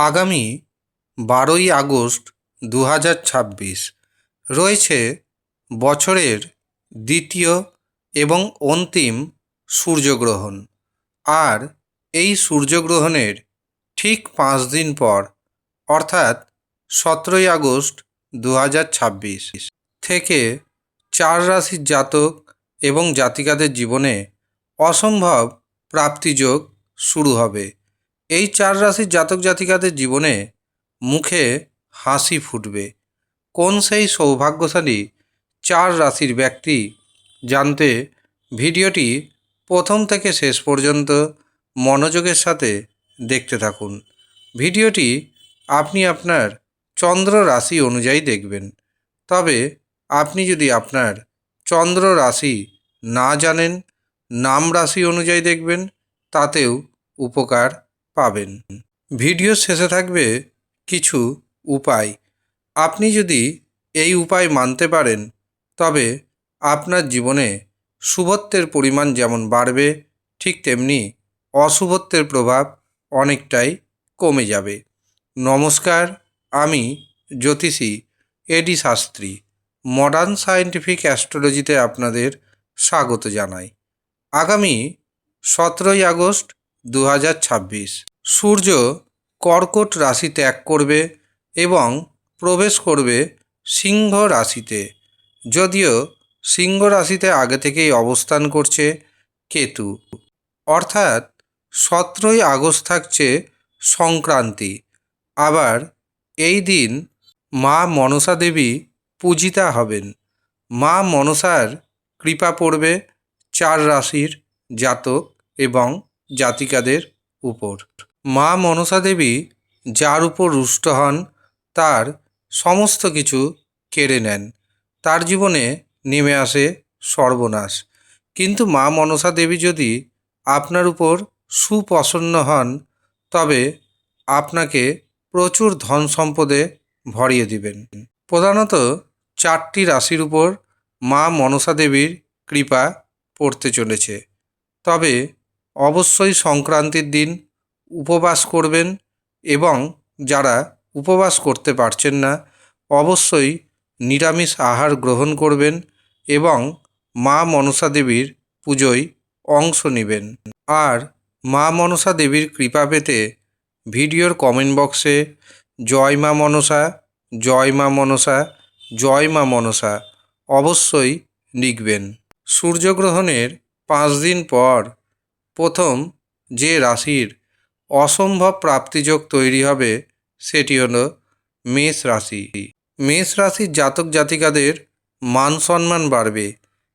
আগামী 12ই আগস্ট 2026 রয়েছে বছরের দ্বিতীয় এবং অন্তিম সূর্যগ্রহণ। আর এই সূর্যগ্রহণের ঠিক 5 দিন পর অর্থাৎ 17ই আগস্ট 2026 থেকে 4 রাশির জাতক এবং জাতিকাদের জীবনে অসম্ভব প্রাপ্তিযোগ শুরু হবে। এই 4 রাশির জাতক জাতিকাদের জীবনে মুখে হাসি ফুটবে। কোন সেই সৌভাগ্যশালী 4 রাশির ব্যক্তি জানতে ভিডিওটি প্রথম থেকে শেষ পর্যন্ত মনোযোগের সাথে দেখতে থাকুন। ভিডিওটি আপনি আপনার চন্দ্র রাশি অনুযায়ী দেখবেন। তবে আপনি যদি আপনার চন্দ্র রাশি না জানেন, নাম রাশি অনুযায়ী দেখবেন, তাতেও উপকার পাবেন। ভিডিওর শেষে থাকবে কিছু উপায়। আপনি যদি এই উপায় মানতে পারেন তবে আপনার জীবনে শুভত্বের পরিমাণ যেমন বাড়বে, ঠিক তেমনি অশুভত্বের প্রভাব অনেকটাই কমে যাবে। নমস্কার, আমি জ্যোতিষী এডি শাস্ত্রী মডার্ন সায়েন্টিফিক অ্যাস্ট্রোলজিতে আপনাদের স্বাগত জানাই। আগামী 17ই আগস্ট 2026 সূর্য কর্কট রাশি ত্যাগ করবে এবং প্রবেশ করবে সিংহ রাশিতে। যদিও সিংহ রাশিতে আগে থেকেই অবস্থান করছে কেতু, অর্থাৎ 17ই আগস্ট থাকছে সংক্রান্তি। আবার এই দিন মা মনসা দেবী পূজিতা হবেন। মা মনসার কৃপা পড়বে 4 রাশির জাতক এবং জাতিকাদের উপর। মা মনসা দেবী যার উপর রুষ্ট হন তার সমস্ত কিছু কেড়ে নেন, তার জীবনে নেমে আসে সর্বনাশ। কিন্তু মা মনসা দেবী যদি আপনার উপর সুপ্রসন্ন হন তবে আপনাকে প্রচুর ধন সম্পদে ভরিয়ে দিবেন। প্রধানত 4টি রাশির উপর মা মনসা দেবীর কৃপা পড়তে চলেছে। তবে অবশ্যই সংক্রান্তির দিন উপবাস করবেন এবং যারা উপবাস করতে পারছেন না অবশ্যই নিরামিষ আহার গ্রহণ করবেন এবং মা মনসা দেবীর পুজোয় অংশ নেবেন। আর মা মনসা দেবীর কৃপা পেতে ভিডিওর কমেন্ট বক্সে জয় মা মনসা, জয় মা মনসা, জয় মা মনসা অবশ্যই লিখবেন। সূর্যগ্রহণের 5 দিন পর প্রথম যে রাশির অসম্ভব প্রাপ্তিযোগ তৈরি হবে সেটি হলো মেষ রাশি। মেষ রাশির জাতক জাতিকাদের মান সম্মান বাড়বে।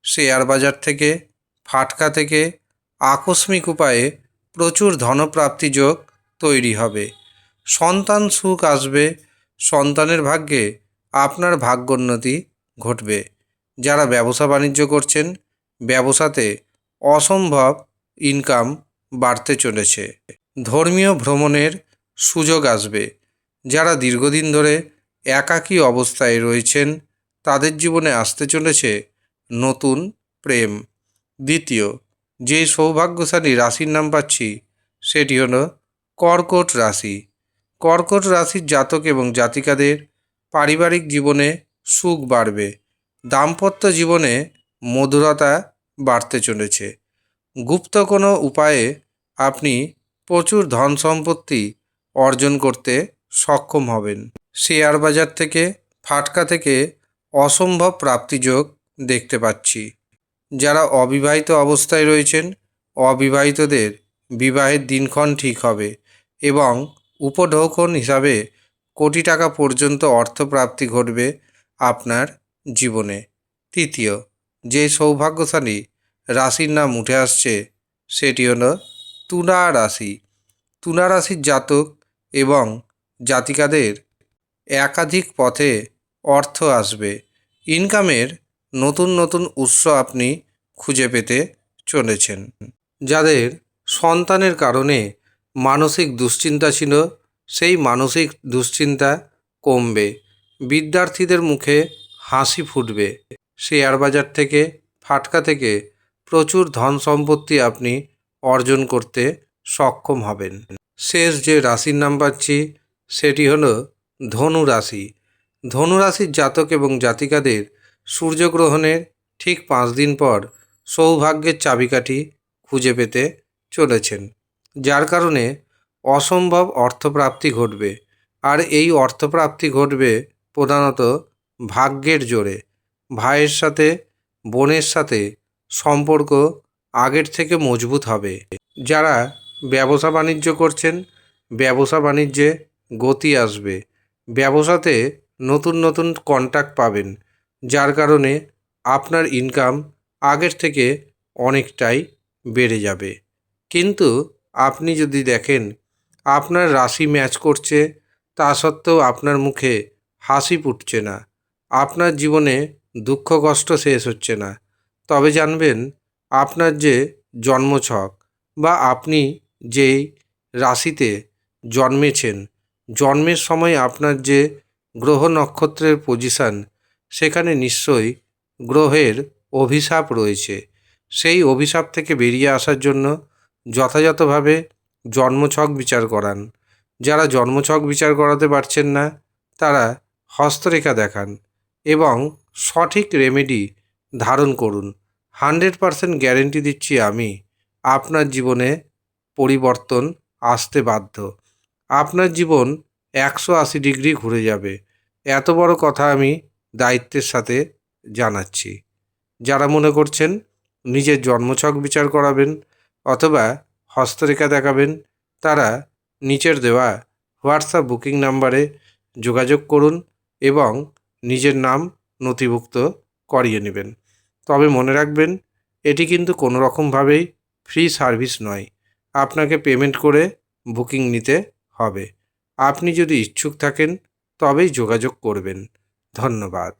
শেয়ার বাজার থেকে, ফাটকা থেকে আকস্মিক উপায়ে প্রচুর ধনপ্রাপ্তি যোগ তৈরি হবে। সন্তান সুখ আসবে। সন্তানের ভাগ্যে আপনার ভাগ্যোন্নতি ঘটবে। যারা ব্যবসা বাণিজ্য করছেন ব্যবসাতে অসম্ভব ইনকাম বাড়তে চলেছে। ধর্মীয় ভ্রমণের সুযোগ আসবে। যারা দীর্ঘদিন ধরে একাকী অবস্থায় রয়েছেন তাদের জীবনে আসতে চলেছে নতুন প্রেম। দ্বিতীয় যে সৌভাগ্যশালী রাশির নাম পাচ্ছি সেটি হলো কর্কট রাশি। কর্কট রাশির জাতক এবং জাতিকাদের পারিবারিক জীবনে সুখ বাড়বে। দাম্পত্য জীবনে মধুরতা বাড়তে চলেছে। গুপ্ত কোনো উপায়ে আপনি প্রচুর ধন সম্পত্তি অর্জন করতে সক্ষম হবেন। শেয়ার বাজার থেকে, ফাটকা থেকে অসম্ভব প্রাপ্তিযোগ দেখতে পাচ্ছি। যারা অবিবাহিত অবস্থায় রয়েছেন অবিবাহিতদের বিবাহের দিনক্ষণ ঠিক হবে এবং উপঢৌকন হিসাবে কোটি টাকা পর্যন্ত অর্থপ্রাপ্তি ঘটবে আপনার জীবনে। তৃতীয় যে সৌভাগ্যশালী রাশির নাম উঠে আসছে সেটি হলো তুলা রাশি। তুলা রাশির জাতক এবং জাতিকাদের একাধিক পথে অর্থ আসবে। ইনকামের নতুন নতুন উৎস আপনি খুঁজে পেতে চলেছেন। যাদের সন্তানের কারণে মানসিক দুশ্চিন্তা ছিল সেই মানসিক দুশ্চিন্তা কমবে। বিদ্যার্থীদের মুখে হাসি ফুটবে। শেয়ার বাজার থেকে, ফাটকা থেকে প্রচুর ধন সম্পত্তি আপনি অর্জন করতে সক্ষম হবেন। শেষ যে রাশির নাম পাচ্ছি সেটি হলো ধনু রাশি। ধনু রাশির জাতক এবং জাতিকাদের সূর্যগ্রহণের ঠিক 5 দিন পর সৌভাগ্যের চাবিকাঠি খুঁজে পেতে চলেছেন, যার কারণে অসম্ভব অর্থপ্রাপ্তি ঘটবে। আর এই অর্থপ্রাপ্তি ঘটবে প্রধানত ভাগ্যের জোরে। ভাইয়ের সাথে, বোনের সাথে সম্পর্ক আগের থেকে মজবুত হবে। যারা ব্যবসা বাণিজ্য করছেন, ব্যবসা বাণিজ্যে গতি আসবে। ব্যবসাতে নতুন নতুন কন্ট্যাক্ট পাবেন, যার কারণে আপনার ইনকাম আগের থেকে অনেকটাই বেড়ে যাবে। কিন্তু আপনি যদি দেখেন আপনার রাশি ম্যাচ করছে, তা সত্ত্বেও আপনার মুখে হাসি ফুটছে না, আপনার জীবনে দুঃখ কষ্ট শেষ হচ্ছে না, তবে জানবেন আপনার যে জন্মছক বা আপনি যেই রাশিতে জন্মেছেন, জন্মের সময় আপনার যে গ্রহ নক্ষত্রের পজিশান, সেখানে নিশ্চয়ই গ্রহের অভিশাপ রয়েছে। সেই অভিশাপ থেকে বেরিয়ে আসার জন্য যথাযথভাবে জন্মছক বিচার করান। যারা জন্মছক বিচার করাতে পারছেন না, তারা হস্তরেখা দেখান এবং সঠিক রেমেডি ধারণ করুন। 100% গ্যারেন্টি দিচ্ছি আমি, আপনার জীবনে পরিবর্তন আসতে বাধ্য। আপনার জীবন 180 ডিগ্রি ঘুরে যাবে। এত বড় কথা আমি দায়িত্বের সাথে জানাচ্ছি। যারা মনে করছেন নিজের জন্মছক বিচার করাবেন অথবা হস্তরেখা দেখাবেন, তারা নিচের দেওয়া হোয়াটসঅ্যাপ বুকিং নাম্বারে যোগাযোগ করুন এবং নিজের নাম নথিভুক্ত করিয়ে নেবেন। তবে মনে রাখবেন, এটি কিন্তু কোনো রকমভাবেই ফ্রি সার্ভিস নয়। আপনাকে পেমেন্ট করে বুকিং নিতে হবে। আপনি যদি ইচ্ছুক থাকেন তবেই যোগাযোগ করবেন। ধন্যবাদ।